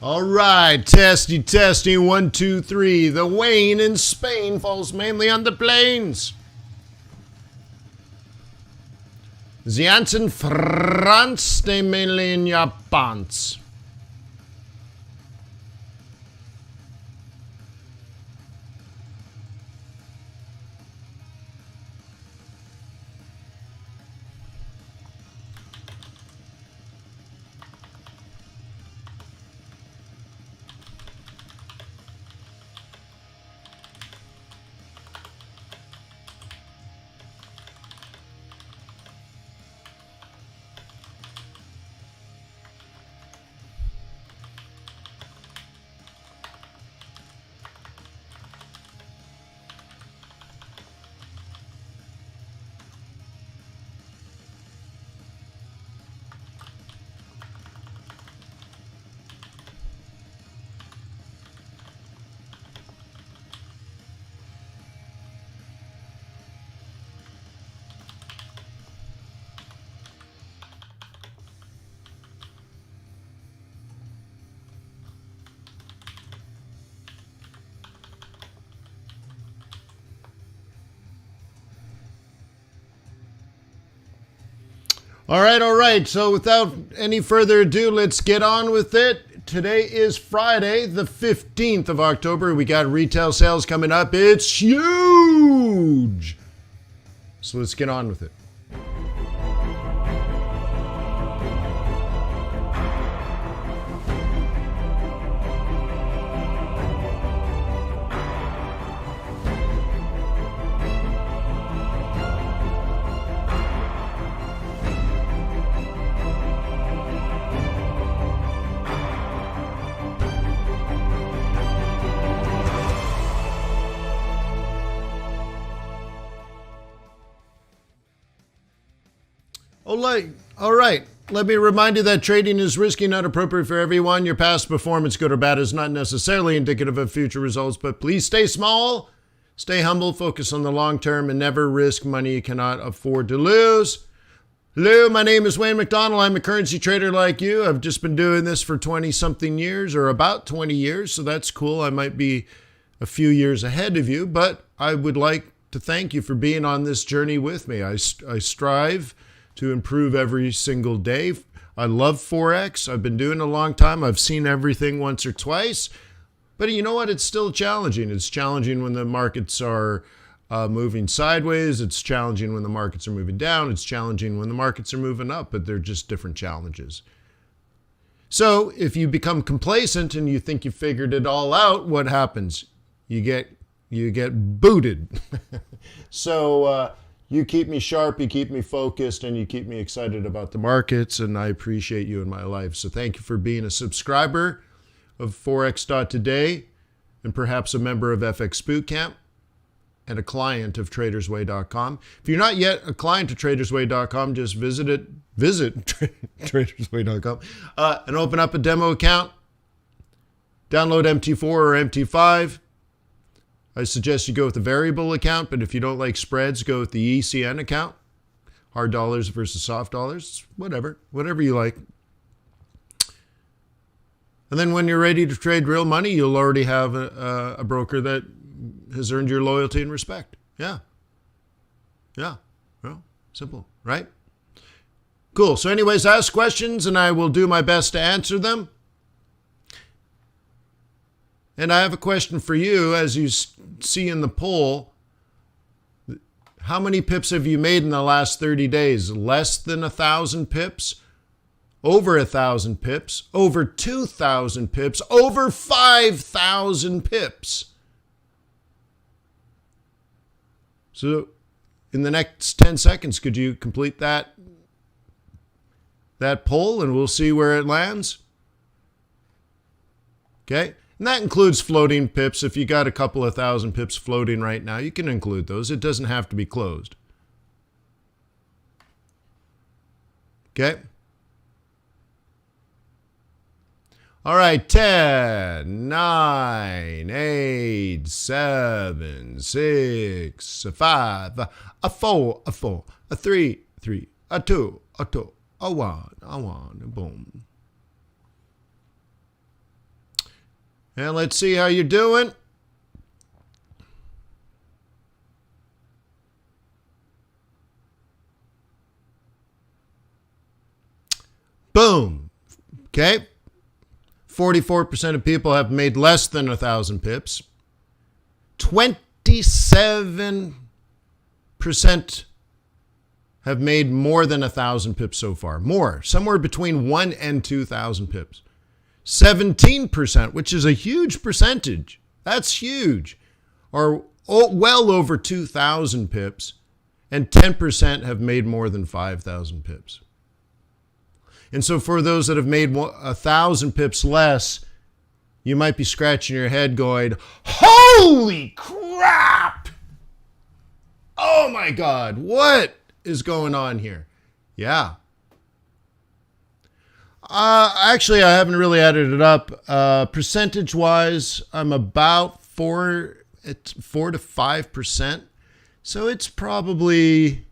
All right, testing, 1, 2, 3. The rain in Spain falls mainly on the plains. The ants in France stay mainly in your pants. All right. So without any further ado, let's get on with it. Today is Friday, the 15th of October. We got retail sales coming up. It's huge. So let's get on with it. All right. Let me remind you that trading is risky, not appropriate for everyone. Your past performance, good or bad, is not necessarily indicative of future results, but please stay small, stay humble, focus on the long term, and never risk money you cannot afford to lose. Hello, my name is Wayne McDonald. I'm a currency trader like you. I've just been doing this for 20-something years, or about 20 years, so that's cool. I might be a few years ahead of you, but I would like to thank you for being on this journey with me. I strive to improve every single day. I love Forex. I've been doing it a long time. I've seen everything once or twice. But you know what? It's still challenging. It's challenging when the markets are moving sideways. It's challenging when the markets are moving down. It's challenging when the markets are moving up, but they're just different challenges. So if you become complacent and you think you figured it all out, what happens? You get booted. So you keep me sharp, you keep me focused, and you keep me excited about the markets, and I appreciate you in my life. So thank you for being a subscriber of Forex.Today and perhaps a member of FX Bootcamp and a client of TradersWay.com. If you're not yet a client of TradersWay.com, just visit TradersWay.com and open up a demo account. Download MT4 or MT5. I suggest you go with the variable account, but if you don't like spreads, go with the ECN account. Hard dollars versus soft dollars, whatever you like. And then when you're ready to trade real money, you'll already have a broker that has earned your loyalty and respect. Yeah. Well, simple, right? Cool. So anyways, ask questions and I will do my best to answer them. And I have a question for you. As you see in the poll, how many pips have you made in the last 30 days? Less than 1,000 pips? Over 1,000 pips? Over 2,000 pips? Over 5,000 pips? So in the next 10 seconds, could you complete that poll and we'll see where it lands? Okay. And that includes floating pips. If you got a couple of thousand pips floating right now, you can include those. It doesn't have to be closed. Okay. All right. 10, 9, 8, 7, 6, 5, a 4, a 3, a 2, a 1, boom. And let's see how you're doing. Boom. Okay. 44% of people have made less than 1,000 pips. 27% have made more than 1,000 pips so far. More, somewhere between 1 and 2,000 pips. 17%, which is a huge percentage, that's huge, are well over 2,000 pips, and 10% have made more than 5,000 pips. And so for those that have made 1,000 pips less, you might be scratching your head going, holy crap! Oh my God, what is going on here? Yeah. Actually, I haven't really added it up. Percentage-wise, I'm about 4 to 5%. So it's probably,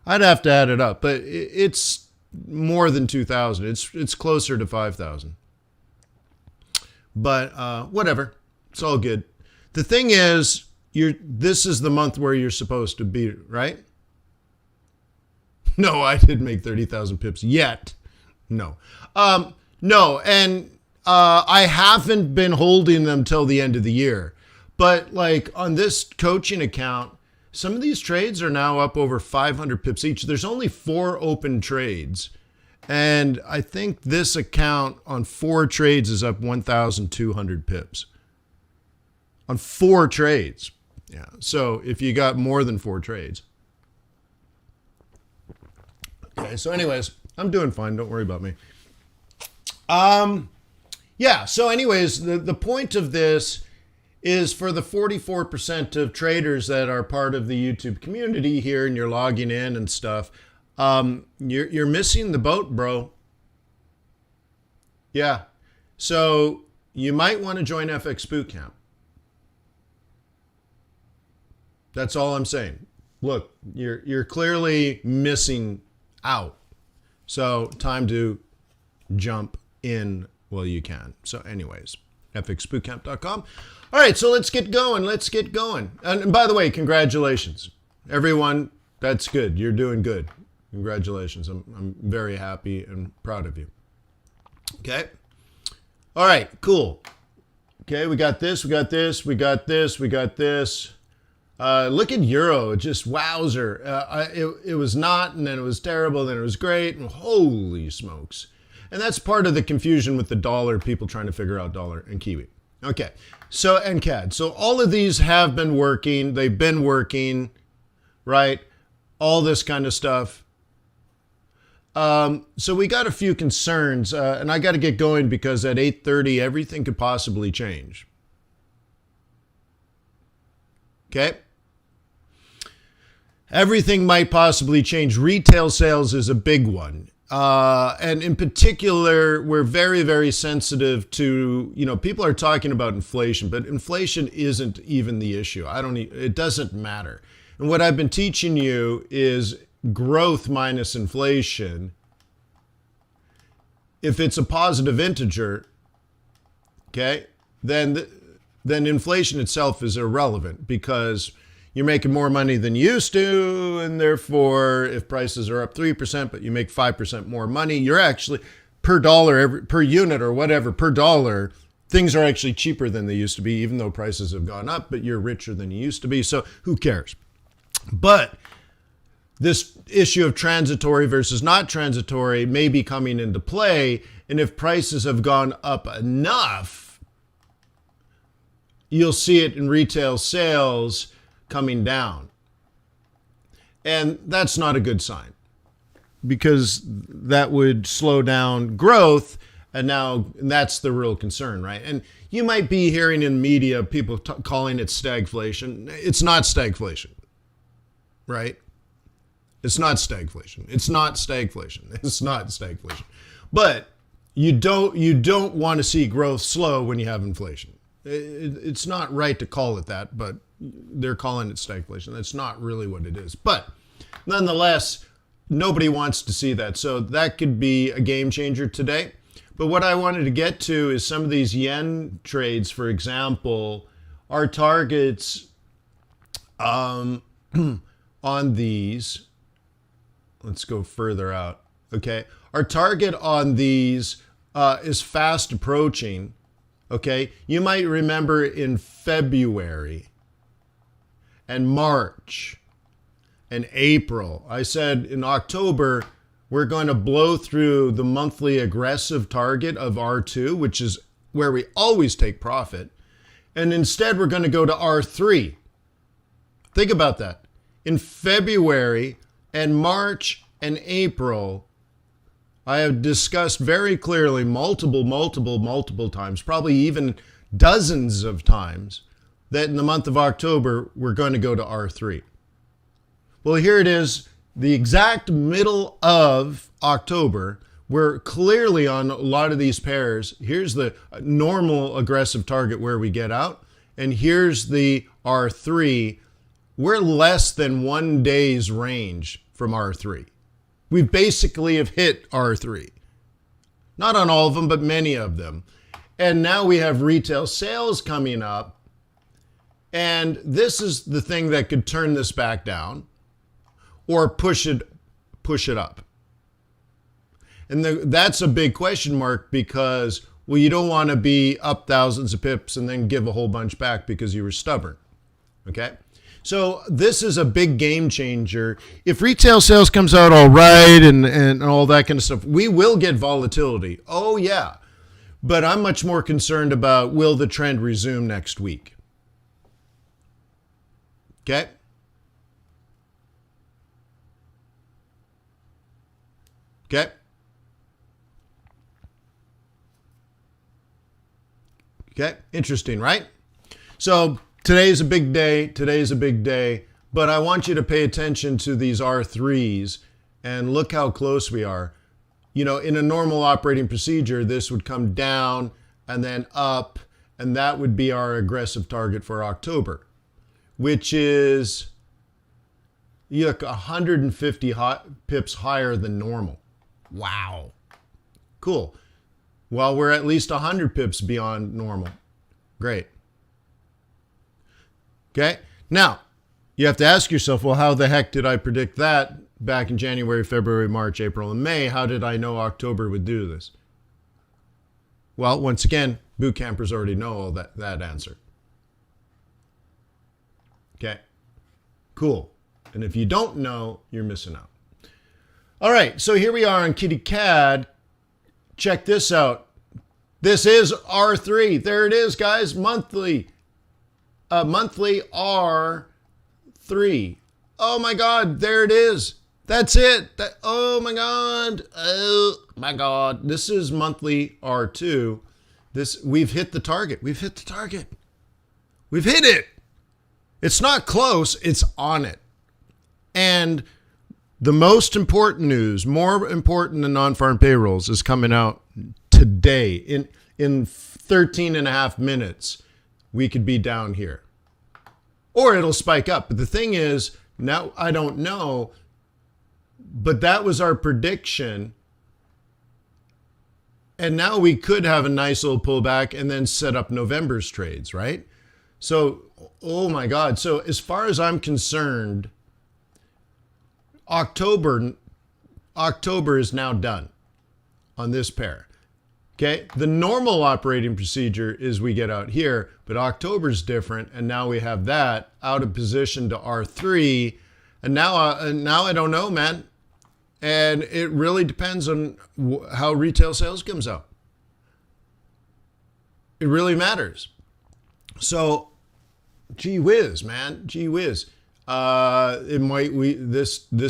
I'd have to add it up, but it's more than 2,000. It's closer to 5,000. But whatever, it's all good. The thing is, this is the month where you're supposed to be, right? No, I didn't make 30,000 pips yet. No. No, and I haven't been holding them till the end of the year. But like on this coaching account, some of these trades are now up over 500 pips each. There's only 4 open trades. And I think this account on 4 trades is up 1,200 pips. On 4 trades. Yeah. So if you got more than 4 trades. Okay, so anyways, I'm doing fine. Don't worry about me. Yeah, so anyways, the point of this is for the 44% of traders that are part of the YouTube community here and you're logging in and stuff, you're missing the boat, bro. Yeah, so you might want to join FX Bootcamp. That's all I'm saying. Look, you're clearly missing out. So time to jump in while you can. So anyways, fxbootcamp.com. All right, so let's get going. Let's get going. And by the way, congratulations. Everyone, that's good. You're doing good. Congratulations. I'm very happy and proud of you. Okay. All right, cool. Okay, we got this, we got this, we got this, we got this. Look at Euro, just wowzer. It was not, and then it was terrible, then it was great, and holy smokes. And that's part of the confusion with the dollar, people trying to figure out dollar and Kiwi. Okay, so, and CAD. So all of these have been working, they've been working, right? All this kind of stuff. So we got a few concerns, and I got to get going because at 8:30, everything could possibly change. Okay? Everything might possibly change. Retail sales is a big one. And in particular, we're very, very sensitive to, people are talking about inflation, but inflation isn't even the issue. It doesn't matter. And what I've been teaching you is growth minus inflation. If it's a positive integer, okay, then inflation itself is irrelevant because you're making more money than you used to, and therefore, if prices are up 3%, but you make 5% more money, you're actually, per dollar, per unit or whatever, per dollar, things are actually cheaper than they used to be, even though prices have gone up, but you're richer than you used to be, so who cares? But this issue of transitory versus not transitory may be coming into play, and if prices have gone up enough, you'll see it in retail sales coming down. And that's not a good sign because that would slow down growth. And now that's the real concern, right? And you might be hearing in media people calling it stagflation. It's not stagflation, right? It's not stagflation. It's not stagflation. It's not stagflation. But you don't want to see growth slow when you have inflation. It's not right to call it that, but they're calling it stagflation. That's not really what it is. But nonetheless, nobody wants to see that. So that could be a game changer today. But what I wanted to get to is some of these yen trades, for example, our targets on these. Let's go further out. Okay. Our target on these is fast approaching. Okay. You might remember in February and March and April, I said in October, we're going to blow through the monthly aggressive target of R2, which is where we always take profit. And instead, we're going to go to R3. Think about that. In February and March and April, I have discussed very clearly multiple times, probably even dozens of times, that in the month of October, we're going to go to R3. Well, here it is, the exact middle of October. We're clearly on a lot of these pairs. Here's the normal aggressive target where we get out, and here's the R3. We're less than 1 day's range from R3. We basically have hit R3. Not on all of them, but many of them. And now we have retail sales coming up, and this is the thing that could turn this back down or push it up. And that's a big question mark because, well, you don't want to be up thousands of pips and then give a whole bunch back because you were stubborn. Okay? So this is a big game changer. If retail sales comes out all right and all that kind of stuff, we will get volatility. Oh, yeah. But I'm much more concerned about, will the trend resume next week? Okay? Okay? Okay? Interesting, right? So today's a big day. Today's a big day. But I want you to pay attention to these R3s and look how close we are. You know, in a normal operating procedure, this would come down and then up, and that would be our aggressive target for October, which is, look, 150 pips higher than normal. Wow. Cool. Well, we're at least 100 pips beyond normal. Great. Okay. Now, you have to ask yourself, well, how the heck did I predict that back in January, February, March, April, and May? How did I know October would do this? Well, once again, boot campers already know all that answer. Okay. Cool. And if you don't know, you're missing out. All right, so here we are on Kitty CAD. Check this out. This is R3. There it is, guys. Monthly R3. Oh my God, there it is. That's it. Oh my God. Oh my God. This is monthly R2. We've hit the target. We've hit the target. We've hit it. It's not close. It's on it. And the most important news, more important than non-farm payrolls, is coming out today. In 13 and a half minutes, we could be down here. Or it'll spike up. But the thing is, now I don't know, but that was our prediction. And now we could have a nice little pullback and then set up November's trades, right? So, oh my God. So as far as I'm concerned, October is now done on this pair. Okay, the normal operating procedure is we get out here, but October's different, and now we have that out of position to R3, and now I don't know, man, and it really depends on how retail sales comes out. It really matters. So, gee whiz, man, gee whiz. This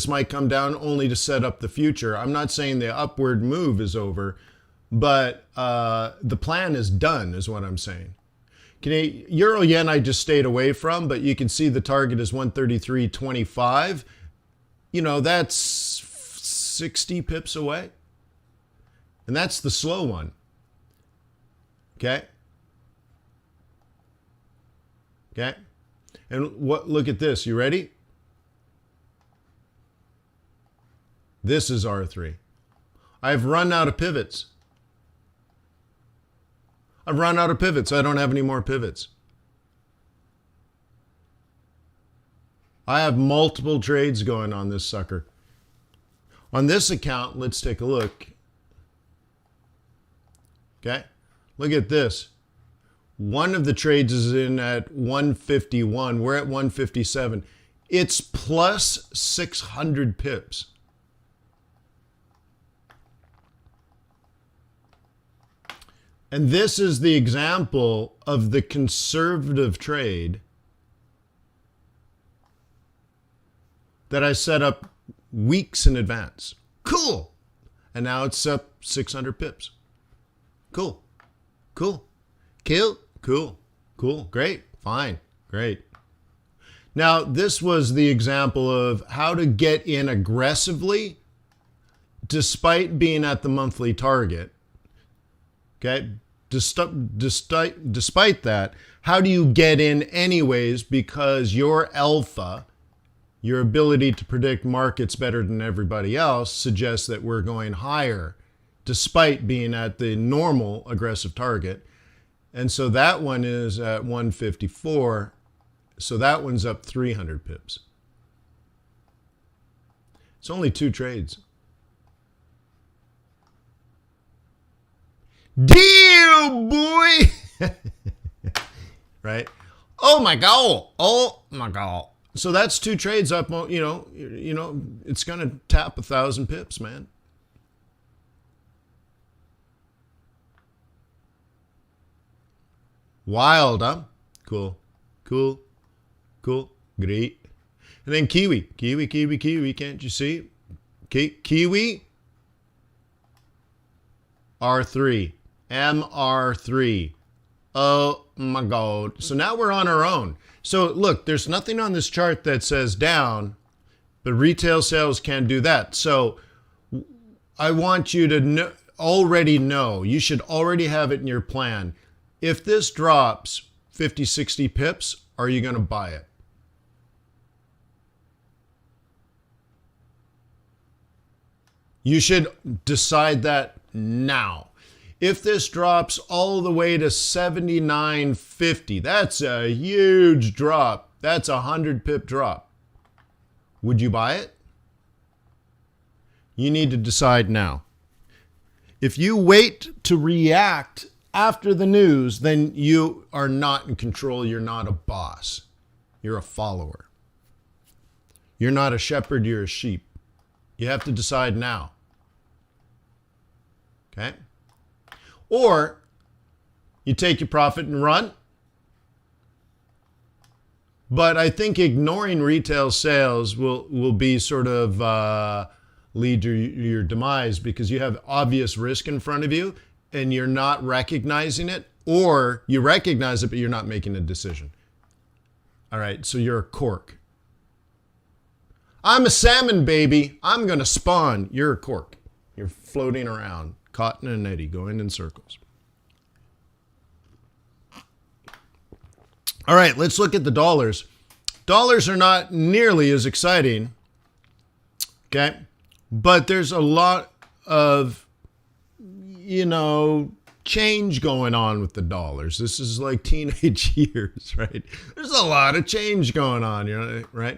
might come down only to set up the future. I'm not saying the upward move is over, but the plan is done, is what I'm saying. Euro yen I just stayed away from, but you can see the target is 133.25. You know, that's 60 pips away. And that's the slow one. Okay? Okay? And look at this. You ready? This is R3. I've run out of pivots. I've run out of pivots. I don't have any more pivots. I have multiple trades going on this sucker. On this account, let's take a look. Okay, look at this. One of the trades is in at 151. We're at 157. It's plus 600 pips. And this is the example of the conservative trade that I set up weeks in advance. Cool. And now it's up 600 pips. Cool. Cool. Cool. Cool. Cool. Great. Fine. Great. Now, this was the example of how to get in aggressively despite being at the monthly target. Okay? Despite that, how do you get in anyways? Because your alpha, your ability to predict markets better than everybody else, suggests that we're going higher despite being at the normal aggressive target. And so that one is at 154. So that one's up 300 pips. It's only 2 trades. Deal, boy! Right? Oh my God. Oh my God. So that's 2 trades up, you know, it's going to tap 1,000 pips, man. Wild, huh? Cool. Cool. Cool. Great. And then Kiwi. Kiwi, Kiwi, Kiwi. Can't you see? Kiwi. R3. MR3. Oh my God. So now we're on our own. So look, there's nothing on this chart that says down, but retail sales can do that. So I want you to already know, you should already have it in your plan. If this drops 50, 60 pips, are you going to buy it? You should decide that now. If this drops all the way to 79.50, that's a huge drop. That's a 100 pip drop. Would you buy it? You need to decide now. If you wait to react after the news, then you are not in control. You're not a boss. You're a follower. You're not a shepherd, you're a sheep. You have to decide now. Okay? Or you take your profit and run. But I think ignoring retail sales will be sort of lead to your demise, because you have obvious risk in front of you and you're not recognizing it, or you recognize it but you're not making a decision. All right, so you're a cork. I'm a salmon, baby. I'm going to spawn. You're a cork. You're floating around, caught in an eddy, going in circles. All right, let's look at the dollars. Dollars are not nearly as exciting, okay? But there's a lot of, change going on with the dollars. This is like teenage years, right? There's a lot of change going on, right?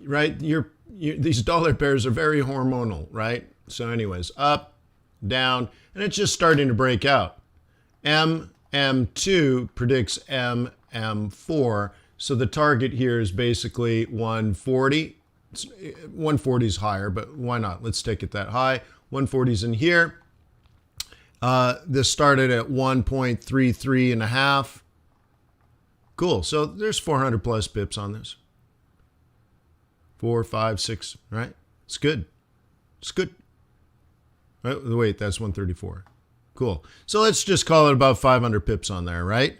Right? These dollar pairs are very hormonal, right? So anyways, up, down, and it's just starting to break out. MM2 predicts MM4. So the target here is basically 140. 140 is higher, but why not? Let's take it that high. 140 is in here. This started at 1.33 and a half. Cool. So there's 400 plus pips on this. 4, 5, 6, right? It's good. It's good. Wait, that's 134. Cool. So let's just call it about 500 pips on there, right?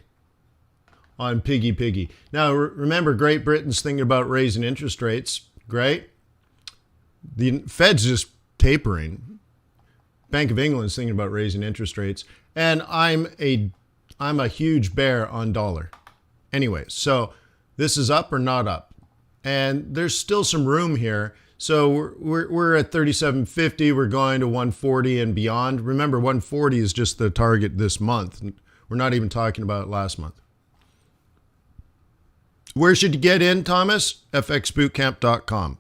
On piggy. Now, remember, Great Britain's thinking about raising interest rates. Great. The Fed's just tapering. Bank of England's thinking about raising interest rates. And I'm a huge bear on dollar. Anyway, so this is up or not up? And there's still some room here. So we're at 37.50. We're going to 140 and beyond. Remember, 140 is just the target this month. We're not even talking about last month. Where should you get in, Thomas? fxbootcamp.com.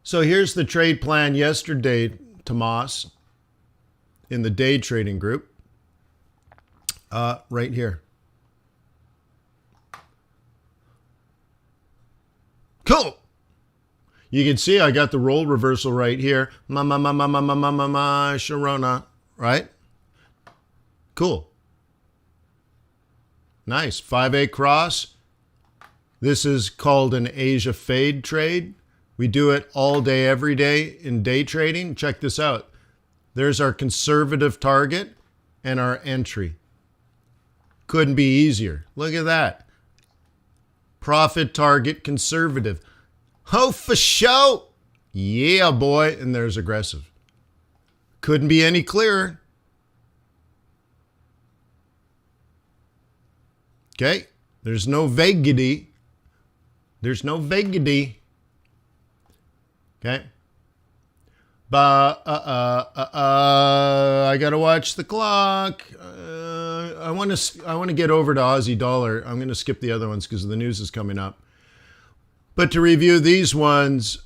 So here's the trade plan yesterday, Tomas, in the day trading group. Right here. Cool. You can see I got the role reversal right here. Sharona, right? Cool. Nice. 5A cross. This is called an Asia fade trade. We do it all day, every day in day trading. Check this out. There's our conservative target and our entry. Couldn't be easier. Look at that. Profit target conservative. Oh, for show. Yeah, boy. And there's aggressive. Couldn't be any clearer. Okay. There's no vaguity. There's no vaguity. Okay. I gotta watch the clock. I want to get over to Aussie dollar. I'm going to skip the other ones because the news is coming up. But to review these ones,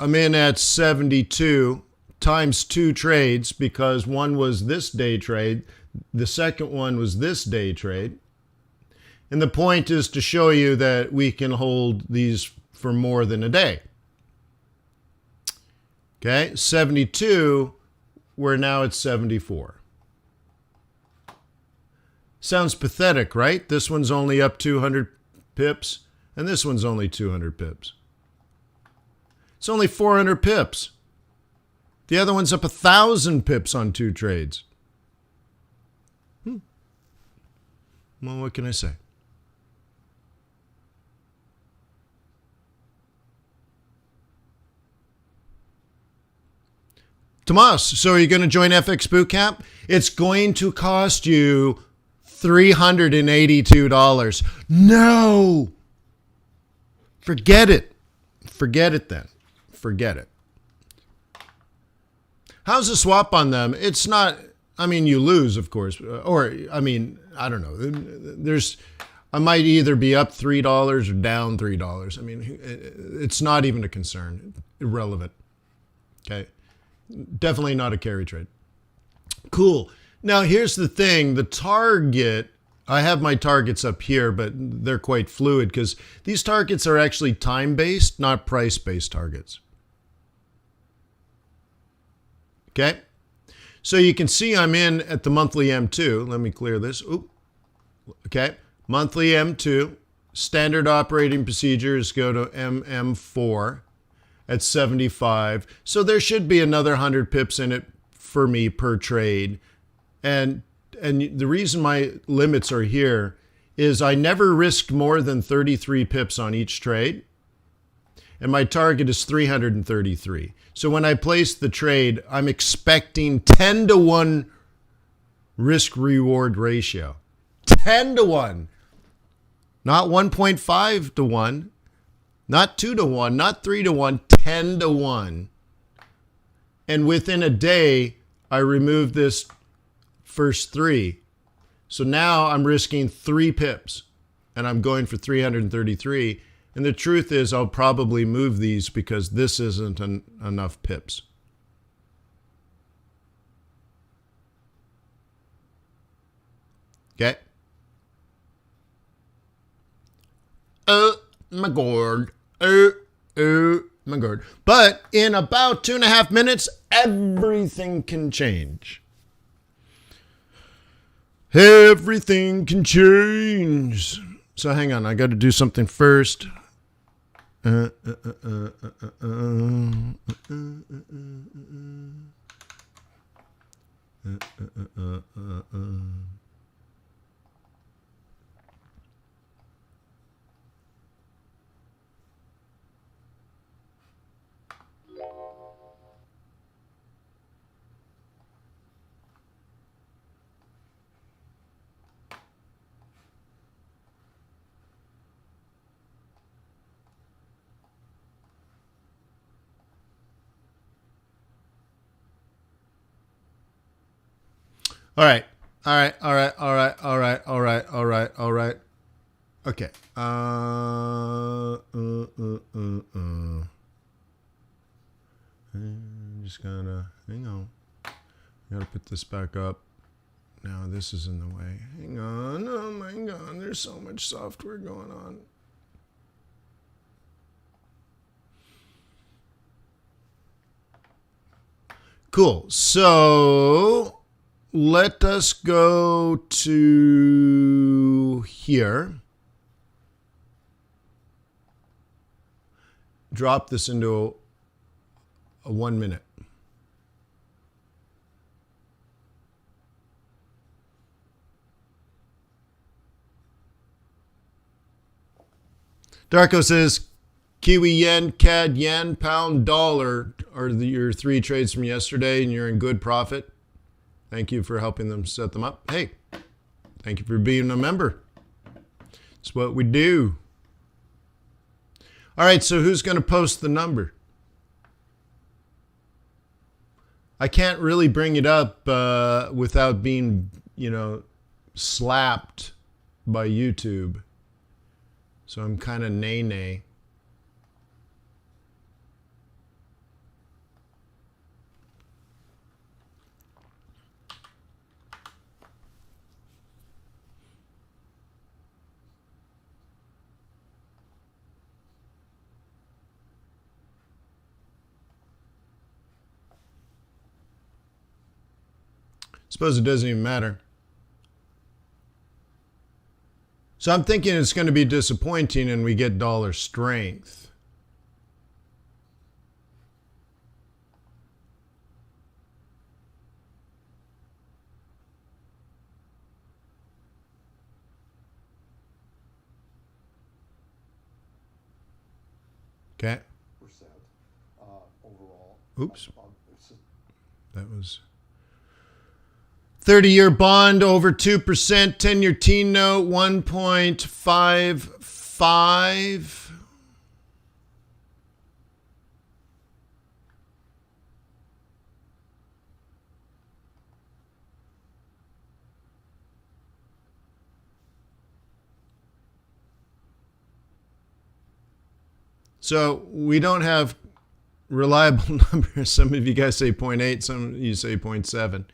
I'm in at 72 times 2 trades because one was this day trade. The second one was this day trade. And the point is to show you that we can hold these for more than a day. Okay, 72, we're now at 74. Sounds pathetic, right? This one's only up 200 pips, and this one's only 200 pips. It's only 400 pips. The other one's up 1,000 pips on 2 trades. Well, what can I say? Tomas, so are you going to join FX Bootcamp? It's going to cost you $382. No! Forget it. Forget it then. Forget it. How's the swap on them? It's not, I mean, you lose, of course. Or, I mean, I don't know. I might either be up $3 or down $3. I mean, it's not even a concern. Irrelevant. Okay. Definitely not a carry trade. Cool. Now, here's the thing. The target, I have my targets up here, but they're quite fluid because these targets are actually time-based, not price-based targets. Okay? So you can see I'm in at the monthly M2. Let me clear this. Oop. Okay. Monthly M2. Standard operating procedures go to MM4. At 75. So there should be another 100 pips in it for me per trade. And the reason my limits are here is I never risked more than 33 pips on each trade. And my target is 333. So when I place the trade, I'm expecting 10-to-1 risk-reward ratio. 10-to-1. Not 1.5-to-1. Not 2-to-1, not 3-to-1, 10-to-1. And within a day, I removed this first 3. So now I'm risking 3 pips, and I'm going for 333. And the truth is I'll probably move these because this isn't enough pips. Okay? Oh, my God. Oh my God. But in about 2.5 minutes, everything can change. Everything can change. So hang on, I got to do something first. All right. All right. All right. All right. All right. All right. All right. All right. Okay. I'm just gonna hang on. I gotta put this back up. Now this is in the way. Hang on. Oh my God. There's so much software going on. Cool. So let us go to here. Drop this into a 1 minute. Darko says, Kiwi yen, CAD yen, pound dollar are your three trades from yesterday, and you're in good profit. Thank you for helping them set them up. Hey, thank you for being a member. It's what we do. All right, so who's going to post the number? I can't really bring it up without being, slapped by YouTube. So I'm kind of nay-nay. Suppose it doesn't even matter. So I'm thinking it's going to be disappointing and we get dollar strength. Okay. Overall. Oops. That was 30-year bond over 2%, 10-year T-note 1.55. So we don't have reliable numbers. Some of you guys say 0.8, some of you say 0.7.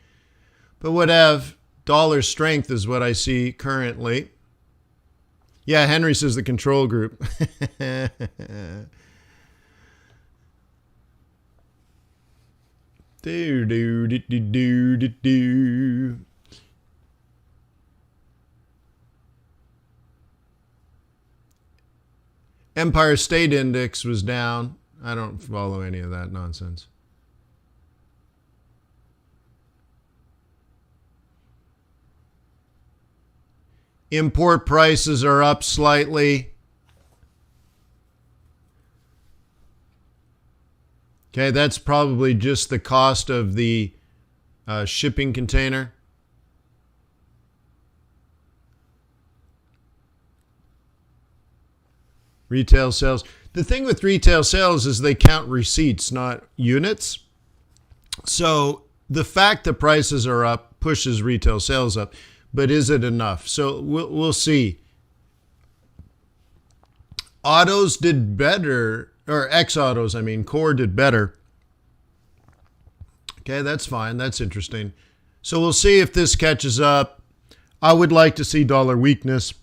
But what have dollar strength is what I see currently. Yeah, Henry says the control group. do. Empire State Index was down. I don't follow any of that nonsense. Import prices are up slightly. Okay, that's probably just the cost of the shipping container. Retail sales. The thing with retail sales is they count receipts, not units. So the fact that prices are up pushes retail sales up. But is it enough? So we'll see. Autos did better, or ex-autos, core did better. Okay, that's fine. That's interesting. So we'll see if this catches up. I would like to see dollar weakness.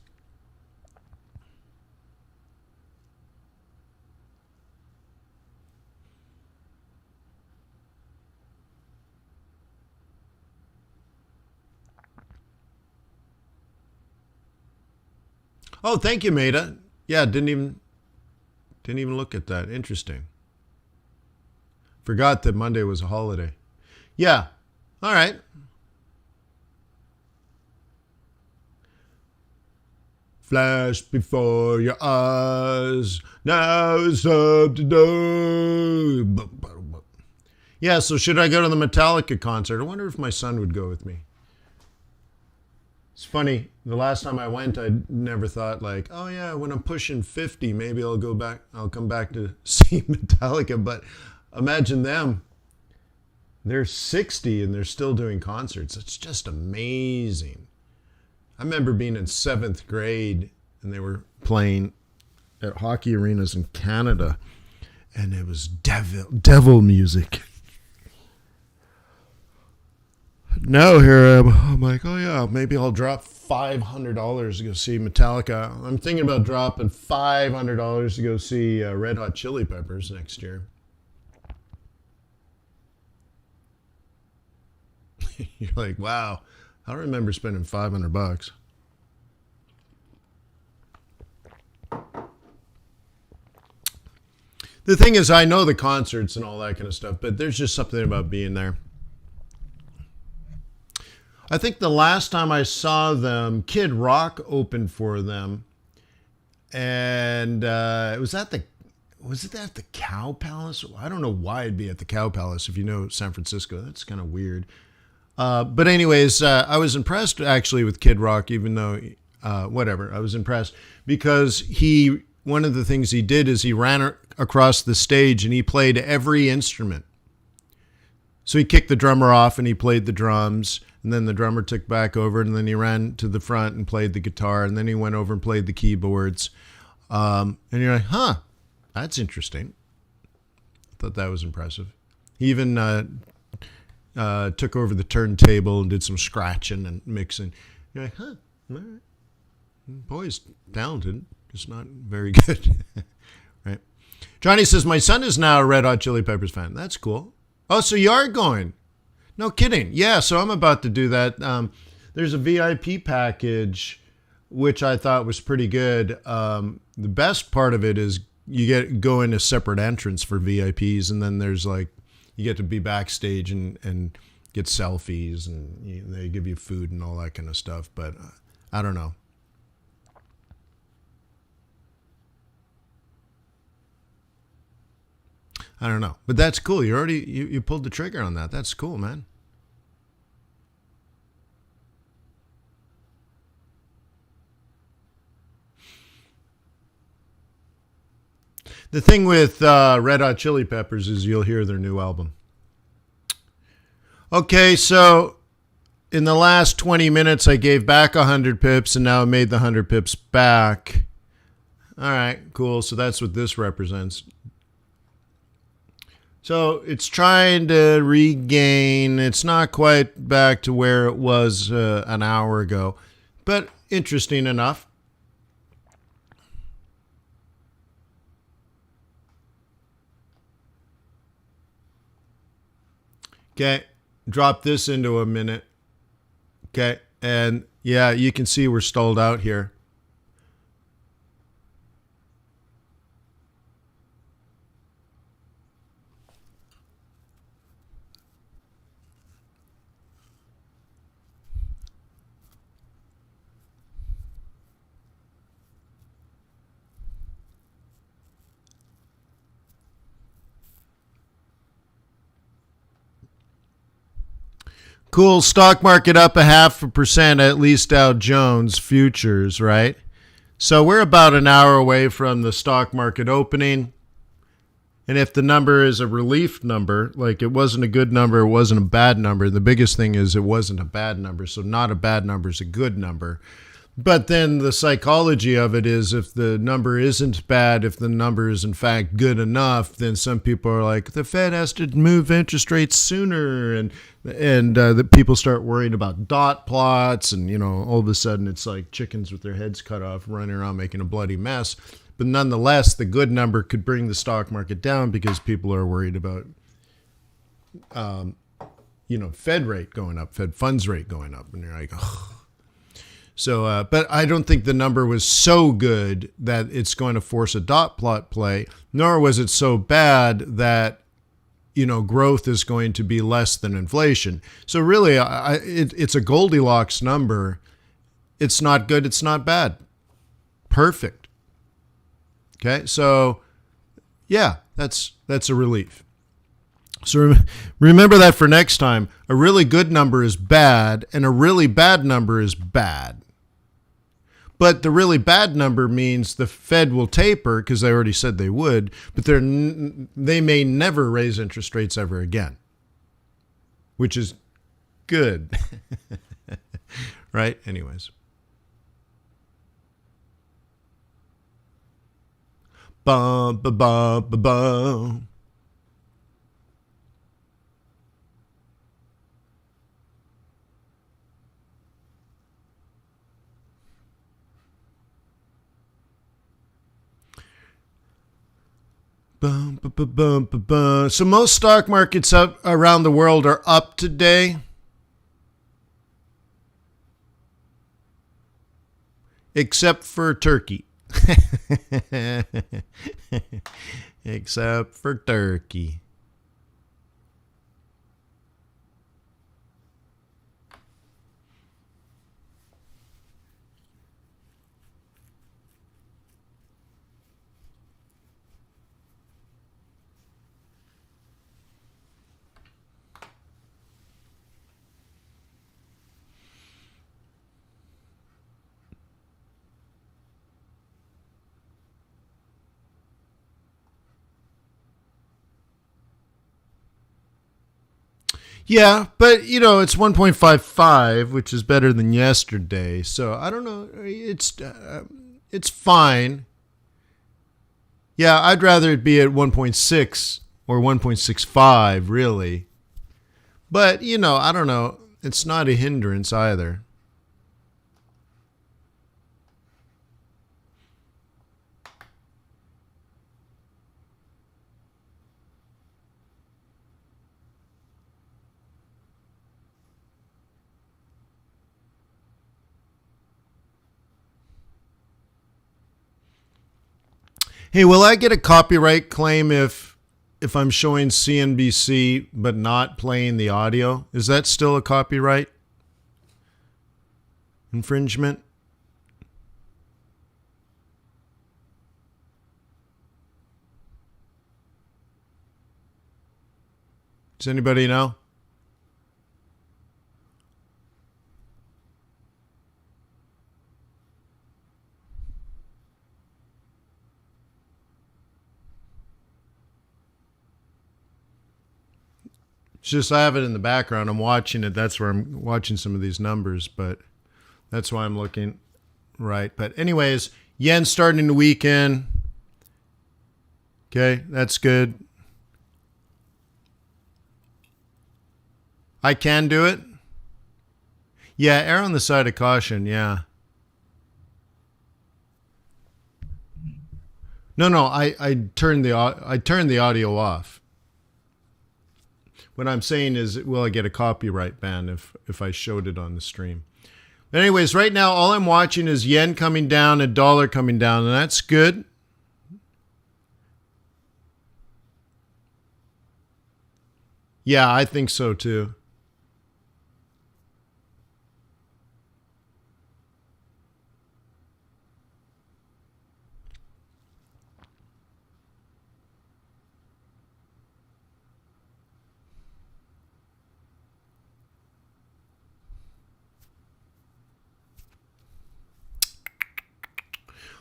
Oh, thank you, Maida. Yeah, didn't even look at that. Interesting. Forgot that Monday was a holiday. Yeah. All right. Flash before your eyes. Now it's up to do. Yeah, so should I go to the Metallica concert? I wonder if my son would go with me. It's funny, the last time I went, I never thought like, oh yeah, when I'm pushing 50, maybe I'll come back to see Metallica. But imagine them They're 60 and they're still doing concerts. It's just amazing. I remember being in 7th grade and they were playing at hockey arenas in Canada, and it was devil music. Now here I'm like, oh yeah, maybe I'll drop $500 to go see Metallica. I'm thinking about dropping $500 to go see Red Hot Chili Peppers next year. You're like, wow, I don't remember spending $500. The thing is, I know the concerts and all that kind of stuff, but there's just something about being there. I think the last time I saw them, Kid Rock opened for them, and it was at the Cow Palace? I don't know why it'd be at the Cow Palace if you know San Francisco. That's kind of weird. But anyways, I was impressed actually with Kid Rock, even though whatever. I was impressed because one of the things he did is he ran across the stage and he played every instrument. So he kicked the drummer off and he played the drums, and then the drummer took back over, and then he ran to the front and played the guitar, and then he went over and played the keyboards. And you're like, huh, that's interesting. I thought that was impressive. He even took over the turntable and did some scratching and mixing. You're like, huh, all right. Boy's talented, just not very good. Right? Johnny says, my son is now a Red Hot Chili Peppers fan. That's cool. Oh, so you are going? No kidding. Yeah, so I'm about to do that. There's a VIP package, which I thought was pretty good. The best part of it is you go in a separate entrance for VIPs, and then there's like, you get to be backstage and get selfies, and they give you food and all that kind of stuff. But I don't know. I don't know, but that's cool. You pulled the trigger on that. That's cool, man. The thing with Red Hot Chili Peppers is you'll hear their new album. Okay, so in the last 20 minutes, I gave back 100 pips, and now I made the 100 pips back. All right, cool. So that's what this represents. So it's trying to regain. It's not quite back to where it was an hour ago, but interesting enough. Okay, drop this into a minute. Okay, and yeah, you can see we're stalled out here. Cool. Stock market up 0.5% at least Dow Jones futures, right? So we're about an hour away from the stock market opening. And if the number is a relief number, like it wasn't a good number, it wasn't a bad number. The biggest thing is it wasn't a bad number. So not a bad number is a good number. But then the psychology of it is if the number isn't bad, if the number is in fact good enough, then some people are like, the Fed has to move interest rates sooner. And the people start worrying about dot plots. And, you know, all of a sudden it's like chickens with their heads cut off running around making a bloody mess. But nonetheless, the good number could bring the stock market down because people are worried about, Fed rate going up, Fed funds rate going up. And you're like, ugh. So, but I don't think the number was so good that it's going to force a dot plot play, nor was it so bad that, growth is going to be less than inflation. So really, it's a Goldilocks number. It's not good. It's not bad. Perfect. Okay. So yeah, that's a relief. So remember that for next time. A really good number is bad and a really bad number is bad. But the really bad number means the Fed will taper because they already said they would, but they may never raise interest rates ever again. which is good. Right? Anyways. Bum, ba, bum, ba, bum. Bum, ba, ba, bum, ba, bum. So most stock markets up around the world are up today. Except for Turkey. Except for Turkey. Yeah, but you know it's 1.55, which is better than yesterday. So I don't know. It's fine. Yeah, I'd rather it be at 1.6 or 1.65, really. But you know, I don't know. It's not a hindrance either. Hey, will I get a copyright claim if I'm showing CNBC but not playing the audio? Is that still a copyright infringement? Does anybody know? It's just I have it in the background. I'm watching it. That's where I'm watching some of these numbers, but that's why I'm looking right. But anyways, yen starting to weaken. Okay, that's good. I can do it. Yeah, err on the side of caution. Yeah. No. I turned the audio off. What I'm saying is, will I get a copyright ban if I showed it on the stream? But anyways, right now all I'm watching is yen coming down and dollar coming down, and that's good. Yeah, I think so too.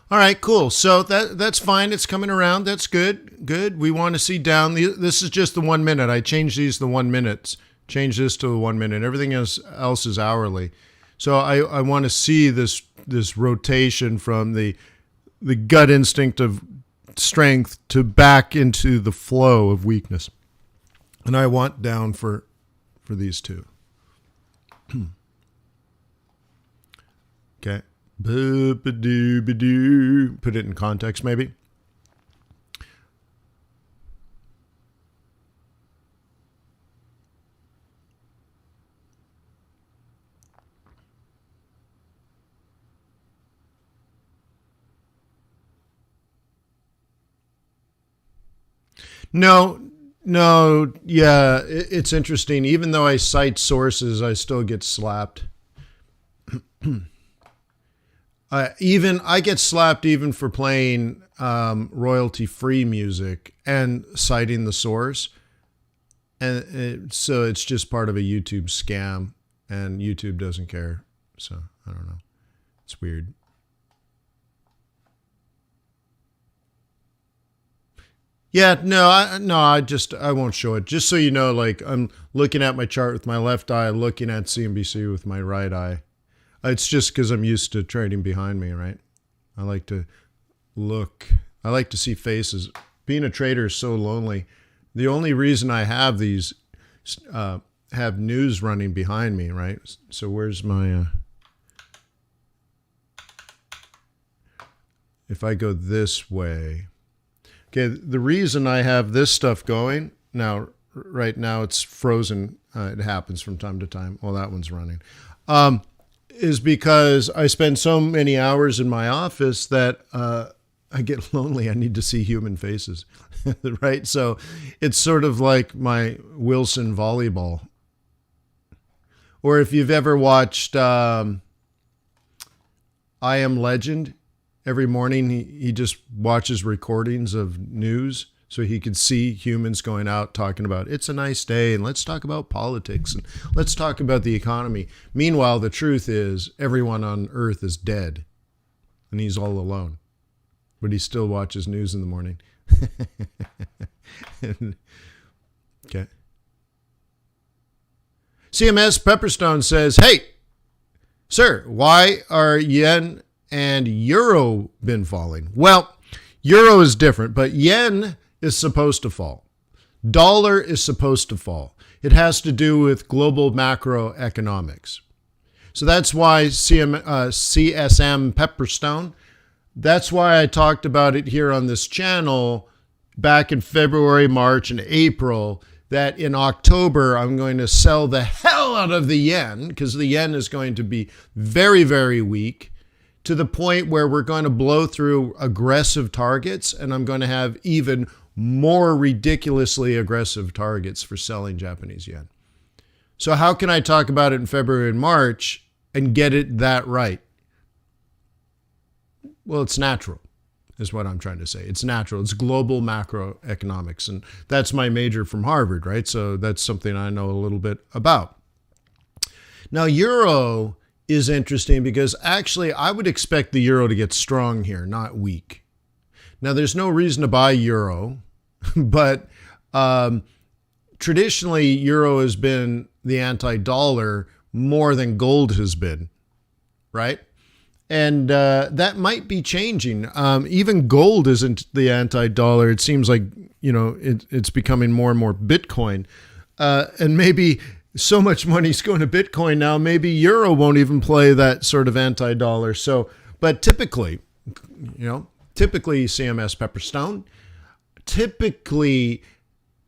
All right, cool. So that's fine. It's coming around. That's good. Good. We want to see down. This is just the 1 minute. I changed these to 1 minute. Change this to 1 minute. Everything else is hourly. So I want to see this rotation from the gut instinct of strength to back into the flow of weakness. And I want down for these two. Okay. Put it in context, maybe. No, yeah, it's interesting. Even though I cite sources, I still get slapped. I get slapped even for playing royalty-free music and citing the source, and so it's just part of a YouTube scam, and YouTube doesn't care. So I don't know. It's weird. Yeah, no, I won't show it. Just so you know, like I'm looking at my chart with my left eye, looking at CNBC with my right eye. It's just because I'm used to trading behind me, right? I like to look. I like to see faces. Being a trader is so lonely. The only reason I have these, have news running behind me, right? So where's my, if I go this way, okay, the reason I have this stuff going now, right now it's frozen. It happens from time to time. Well, that one's running. Is because I spend so many hours in my office that I get lonely. I need to see human faces, right? So it's sort of like my Wilson volleyball. Or if you've ever watched I Am Legend, every morning he just watches recordings of news so he could see humans going out talking about it's a nice day and let's talk about politics and let's talk about the economy. Meanwhile, the truth is everyone on earth is dead and he's all alone, but he still watches news in the morning. Okay. CMS Pepperstone says, hey, sir, why are yen and euro been falling? Well, euro is different, but yen is supposed to fall. Dollar is supposed to fall. It has to do with global macroeconomics. So that's why CSM Pepperstone, that's why I talked about it here on this channel back in February, March, and April, that in October, I'm going to sell the hell out of the yen because the yen is going to be very, very weak to the point where we're going to blow through aggressive targets and I'm going to have even more ridiculously aggressive targets for selling Japanese yen. So how can I talk about it in February and March and get it that right? Well, it's natural, is what I'm trying to say. It's natural. It's global macroeconomics. And that's my major from Harvard, right? So that's something I know a little bit about. Now, euro is interesting because actually I would expect the euro to get strong here, not weak. Now, there's no reason to buy euro, but traditionally, euro has been the anti-dollar more than gold has been, right? And that might be changing. Even gold isn't the anti-dollar. It seems like, it's becoming more and more Bitcoin. And maybe so much money's going to Bitcoin now, maybe euro won't even play that sort of anti-dollar. So, but typically CMS Pepperstone, typically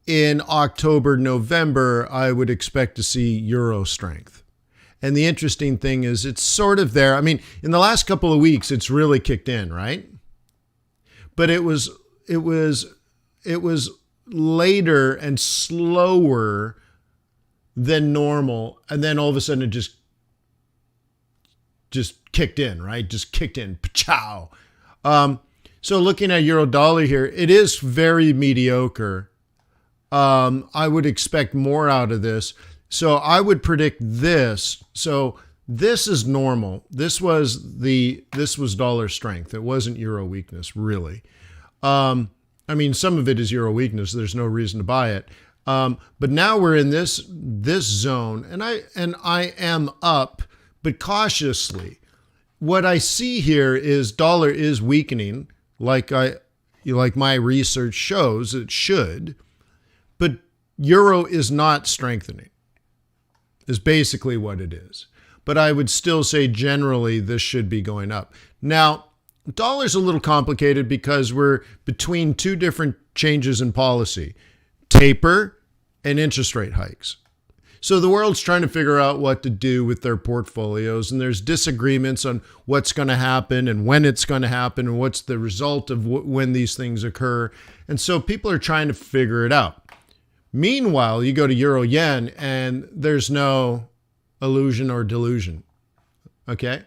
in October, November, I would expect to see euro strength. And the interesting thing is it's sort of there. I mean, in the last couple of weeks, it's really kicked in, right? But it was later and slower than normal. And then all of a sudden it just kicked in, right? Just kicked in. Pachow. So looking at euro dollar here, it is very mediocre. I would expect more out of this. So I would predict this. So this is normal. This was dollar strength. It wasn't euro weakness, really. I mean, some of it is euro weakness. There's no reason to buy it. But now we're in this zone, and I am up, but cautiously. What I see here is dollar is weakening, like my research shows it should, but euro is not strengthening. Is basically what it is. But I would still say generally this should be going up. Now, dollar's a little complicated because we're between two different changes in policy, taper and interest rate hikes. So the world's trying to figure out what to do with their portfolios, and there's disagreements on what's going to happen and when it's going to happen and what's the result of when these things occur. And so people are trying to figure it out. Meanwhile, you go to euro yen and there's no illusion or delusion. Okay?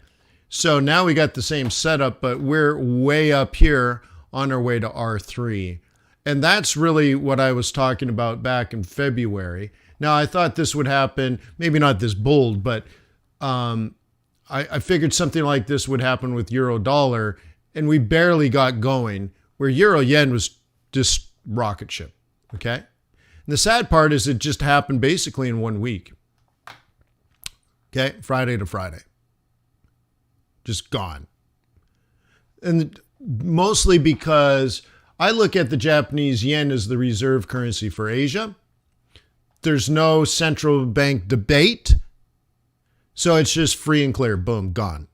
So now we got the same setup, but we're way up here on our way to R3. And that's really what I was talking about back in February. Now, I thought this would happen, maybe not this bold, but I figured something like this would happen with euro dollar, and we barely got going, where euro yen was just rocket ship. Okay. And the sad part is it just happened basically in 1 week. Okay. Friday to Friday. Just gone. And mostly because I look at the Japanese yen as the reserve currency for Asia. There's no central bank debate. So it's just free and clear. Boom, gone.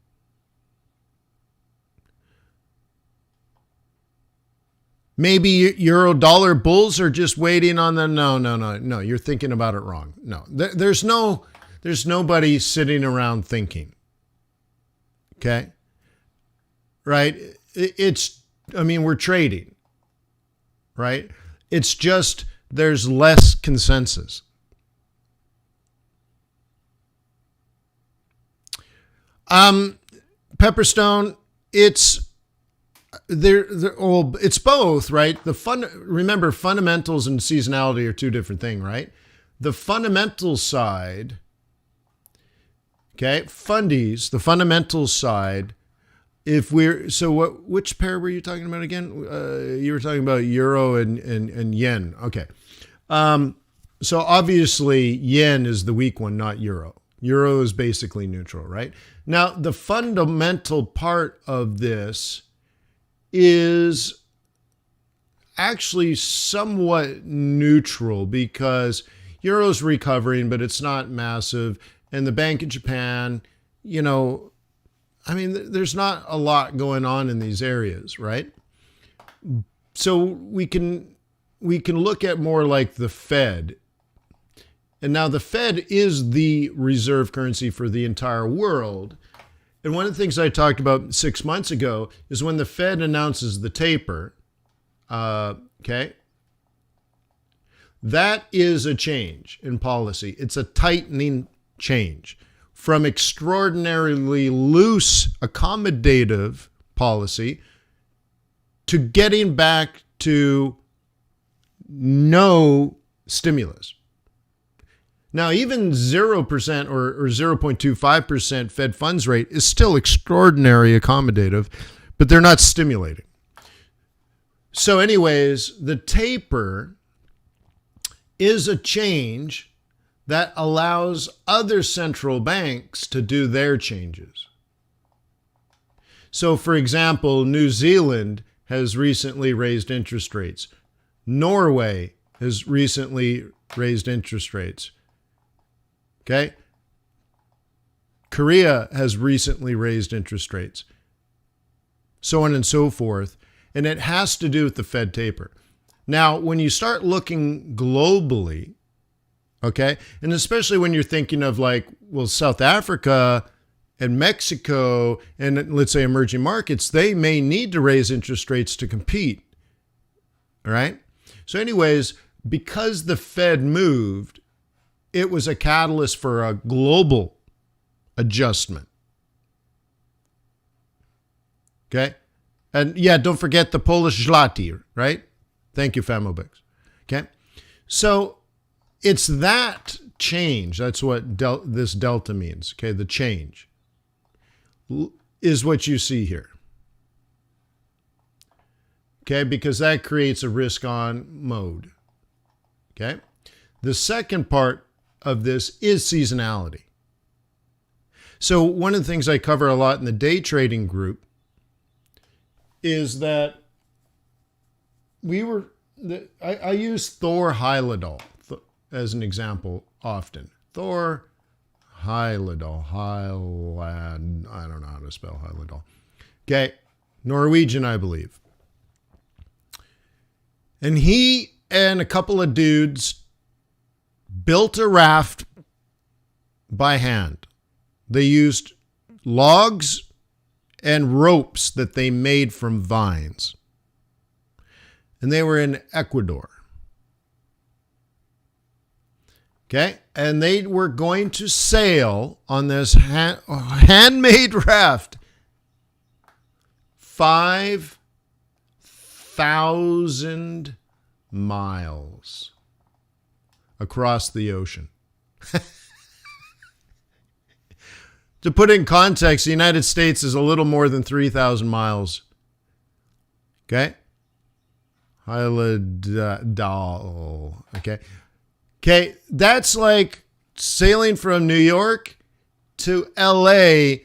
Maybe euro dollar bulls are just waiting on the no. You're thinking about it wrong. No, there's nobody sitting around thinking. Okay. Right. We're trading. Right. It's just there's less consensus. Pepperstone, it's both, right? Remember, fundamentals and seasonality are two different things, right? The fundamental side, okay, fundies, the fundamental side. Which pair were you talking about again? You were talking about euro and yen. Okay. So obviously yen is the weak one, not euro. Euro is basically neutral, right? Now, the fundamental part of this is actually somewhat neutral because euro's recovering, but it's not massive. And the Bank of Japan, there's not a lot going on in these areas, right? So we can look at more like the Fed. And now the Fed is the reserve currency for the entire world. And one of the things I talked about 6 months ago is when the Fed announces the taper, okay, that is a change in policy. It's a tightening change from extraordinarily loose, accommodative policy to getting back to no stimulus. Now, even 0% or 0.25% Fed funds rate is still extraordinary accommodative, but they're not stimulating. So anyways, the taper is a change that allows other central banks to do their changes. So, for example, New Zealand has recently raised interest rates. Norway has recently raised interest rates. Okay. Korea has recently raised interest rates. So on and so forth. And it has to do with the Fed taper. Now, when you start looking globally, okay, and especially when you're thinking of South Africa and Mexico and let's say emerging markets, they may need to raise interest rates to compete. All right. So anyways, because the Fed moved, it was a catalyst for a global adjustment. Okay. And yeah, don't forget the Polish zloty, right? Thank you, Famobix. Okay. So it's that change. That's what this delta means. Okay. The change is what you see here. Okay. Because that creates a risk on mode. Okay. The second part of this is seasonality. So one of the things I cover a lot in the day trading group is that I use Thor Heyerdahl as an example often. Thor Heyerdahl. I don't know how to spell Heyerdahl. Okay. Norwegian, I believe. And he and a couple of dudes built a raft by hand. They used logs and ropes that they made from vines. And they were in Ecuador. Okay? And they were going to sail on this handmade raft 5,000 miles across the ocean. To put it in context, the United States is a little more than 3,000 miles. Okay? Hyladal. Okay. Okay. That's like sailing from New York to LA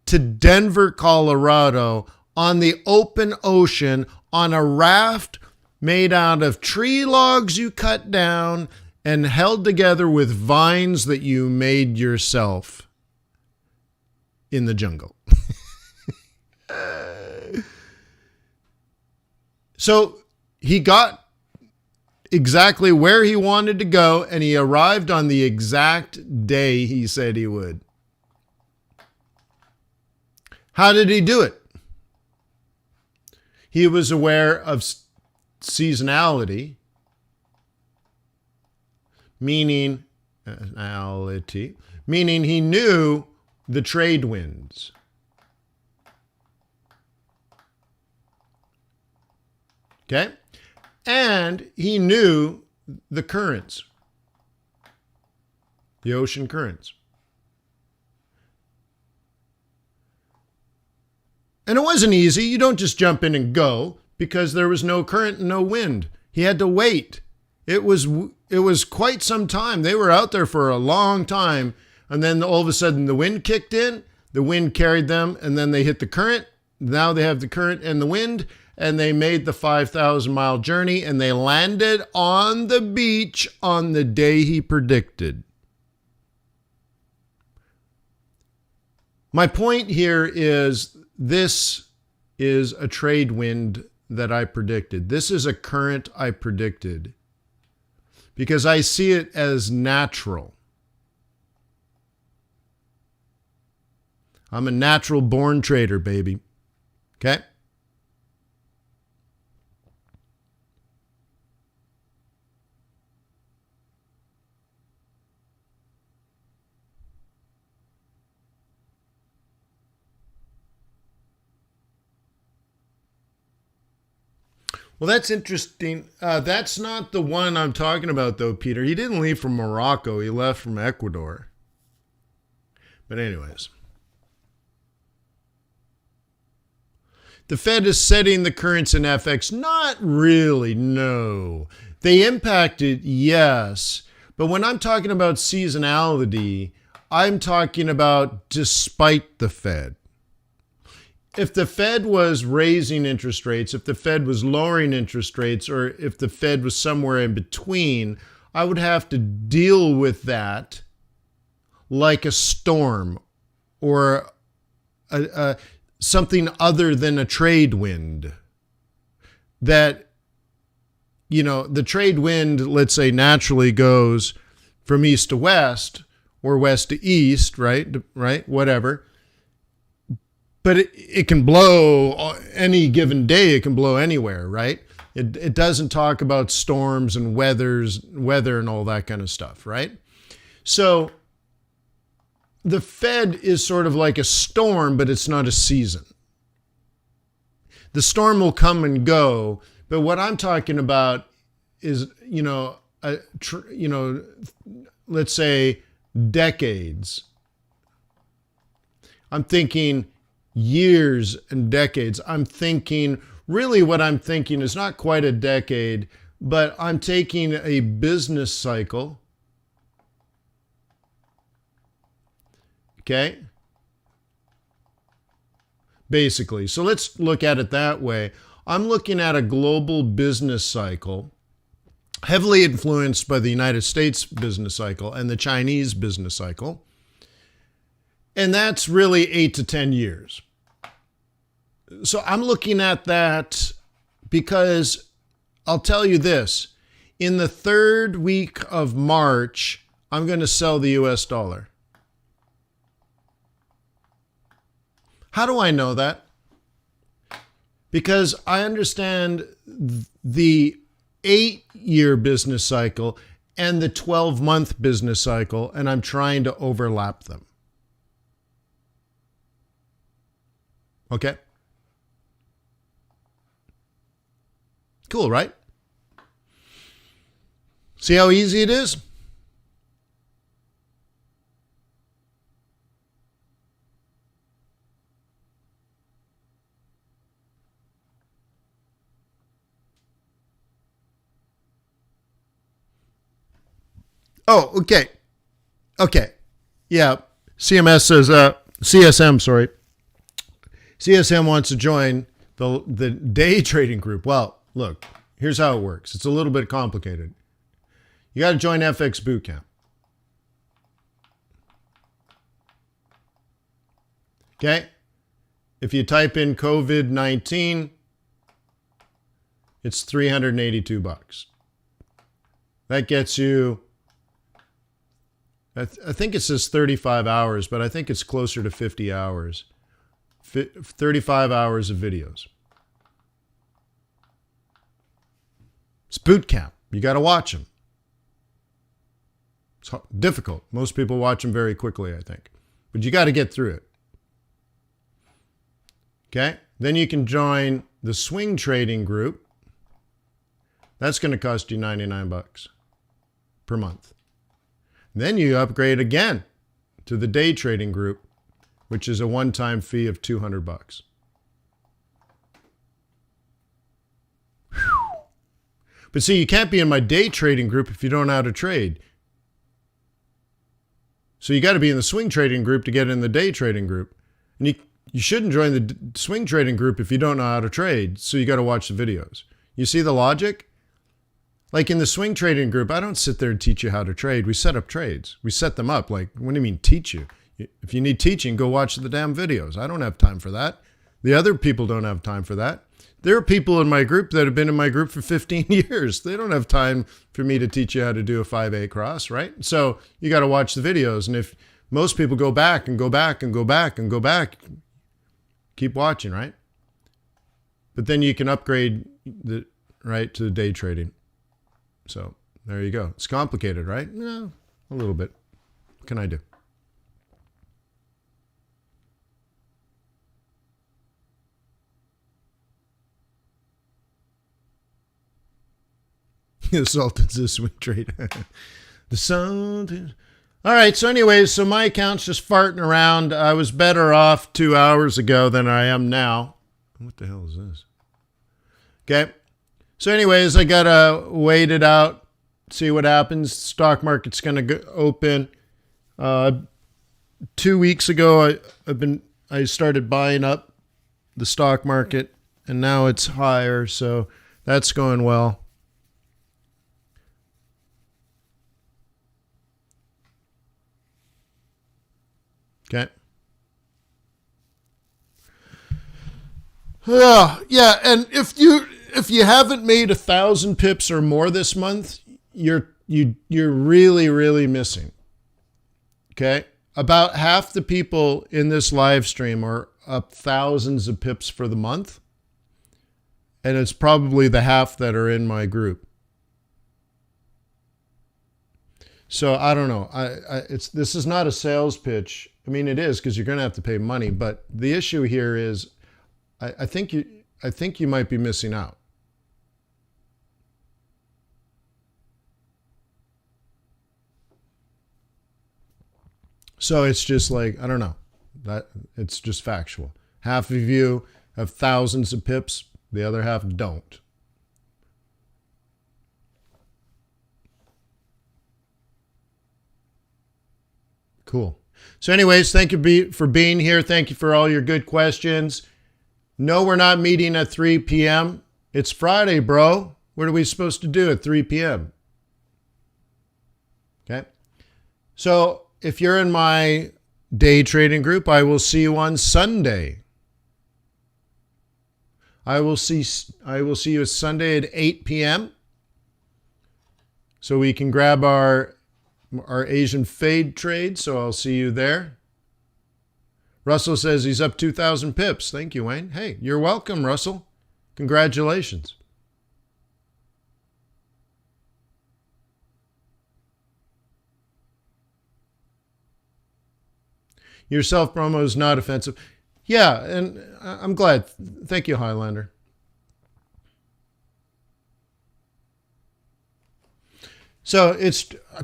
to Denver, Colorado on the open ocean on a raft made out of tree logs you cut down and held together with vines that you made yourself in the jungle. So he got exactly where he wanted to go, and he arrived on the exact day he said he would. How did he do it? He was aware of seasonality, meaning he knew the trade winds. Okay? And he knew the currents, the ocean currents. And it wasn't easy. You don't just jump in and go because there was no current and no wind. He had to wait. It was quite some time. They were out there for a long time. And then all of a sudden the wind kicked in. The wind carried them and then they hit the current. Now they have the current and the wind. And they made the 5,000-mile journey and they landed on the beach on the day he predicted. My point here is this is a trade wind that I predicted. This is a current I predicted because I see it as natural. I'm a natural born trader, baby. Okay? Well, that's interesting. That's not the one I'm talking about, though, Peter. He didn't leave from Morocco. He left from Ecuador. But anyways. The Fed is setting the currents in FX. Not really, no. They impacted, yes. But when I'm talking about seasonality, I'm talking about despite the Fed. If the Fed was raising interest rates, if the Fed was lowering interest rates, or if the Fed was somewhere in between, I would have to deal with that like a storm or something other than a trade wind. That, you know, the trade wind, let's say, naturally goes from east to west or west to east, right? Whatever. But it can blow any given day. It can blow anywhere, right? It doesn't talk about storms and weather and all that kind of stuff, right? So the Fed is sort of like a storm, but it's not a season. The storm will come and go, but what I'm talking about is, let's say decades. I'm thinking years and decades. I'm thinking, really what I'm thinking is not quite a decade, but I'm taking a business cycle. Okay? Basically. So let's look at it that way. I'm looking at a global business cycle, heavily influenced by the United States business cycle and the Chinese business cycle. And that's really 8 to 10 years. So I'm looking at that because I'll tell you this. In the third week of March, I'm going to sell the US dollar. How do I know that? Because I understand the 8-year business cycle and the 12-month business cycle, and I'm trying to overlap them. Okay? Cool, right? See how easy it is? Oh, okay. Okay. Yeah. CSM, sorry. CSM wants to join the day trading group. Well, look, here's how it works. It's a little bit complicated. You got to join FX Bootcamp. Okay? If you type in COVID-19, it's $382. That gets you, I think it says 35 hours, but I think it's closer to 50 hours. 35 hours of videos. It's boot camp. You got to watch them. It's difficult. Most people watch them very quickly, I think. But you got to get through it. Okay? Then you can join the swing trading group. That's going to cost you $99 per month. Then you upgrade again to the day trading group, which is a one-time fee of $200. But see, you can't be in my day trading group if you don't know how to trade. So you got to be in the swing trading group to get in the day trading group. And you shouldn't join the swing trading group if you don't know how to trade. So you got to watch the videos. You see the logic? Like in the swing trading group, I don't sit there and teach you how to trade. We set up trades. We set them up. Like, what do you mean teach you? If you need teaching, go watch the damn videos. I don't have time for that. The other people don't have time for that. There are people in my group that have been in my group for 15 years. They don't have time for me to teach you how to do a 5A cross, right? So you got to watch the videos. And if most people go back and go back and go back and go back, keep watching, right? But then you can upgrade to the day trading. So there you go. It's complicated, right? No, a little bit. What can I do? The Sultan's a swing trader. The Sultan. All right. So anyways, so my account's just farting around. I was better off 2 hours ago than I am now. What the hell is this? Okay. So anyways, I got to wait it out, see what happens. Stock market's going to open. 2 weeks ago, I started buying up the stock market, and now it's higher. So that's going well. Okay. Yeah, and if you haven't made 1,000 pips or more this month, you're really missing. Okay? About half the people in this live stream are up thousands of pips for the month, and it's probably the half that are in my group. So I don't know. This is not a sales pitch. I mean, it is because you're going to have to pay money. But the issue here is, I think you might be missing out. So it's just like, I don't know. It's just factual. Half of you have thousands of pips. The other half don't. Cool. So anyways, thank you for being here. Thank you for all your good questions. No, we're not meeting at 3 p.m. It's Friday, bro. What are we supposed to do at 3 p.m.? Okay. So if you're in my day trading group, I will see you on Sunday. I will see you Sunday at 8 p.m. So we can grab our Asian fade trade. So I'll see you there. Russell says he's up 2,000 pips. Thank you, Wayne. Hey, you're welcome, Russell. Congratulations. Your self-promo is not offensive. Yeah, and I'm glad. Thank you, Highlander. So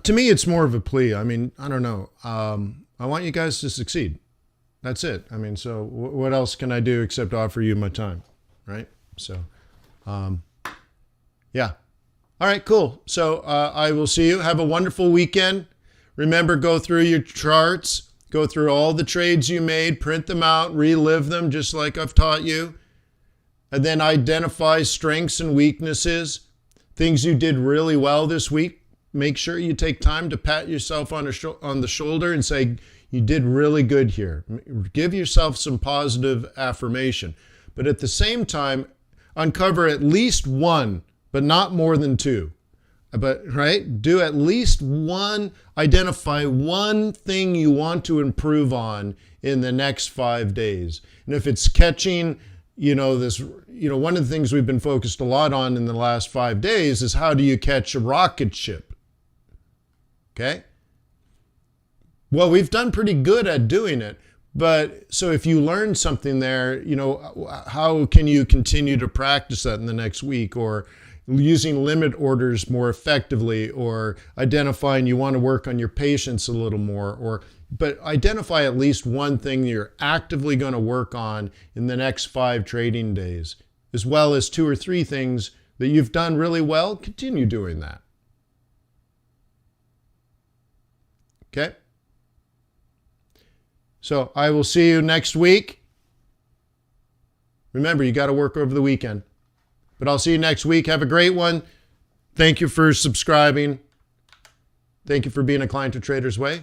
to me, it's more of a plea. I mean, I don't know. I want you guys to succeed. That's it. I mean, so what else can I do except offer you my time, right? So, yeah. All right, cool. So I will see you. Have a wonderful weekend. Remember, go through your charts, go through all the trades you made, print them out, relive them just like I've taught you, and then identify strengths and weaknesses, things you did really well this week. Make sure you take time to pat yourself on the shoulder and say, you did really good here. Give yourself some positive affirmation. But at the same time, uncover at least one, but not more than two. But, right? Do at least one, identify one thing you want to improve on in the next 5 days. And if it's catching, one of the things we've been focused a lot on in the last 5 days is how do you catch a rocket ship? Okay? Well, we've done pretty good at doing it. But so if you learn something there, how can you continue to practice that in the next week, or using limit orders more effectively, or identifying you want to work on your patience a little more, but identify at least one thing you're actively going to work on in the next 5 trading days, as well as 2 or 3 things that you've done really well. Continue doing that. Okay? So I will see you next week. Remember, you got to work over the weekend. But I'll see you next week. Have a great one. Thank you for subscribing. Thank you for being a client of Trader's Way.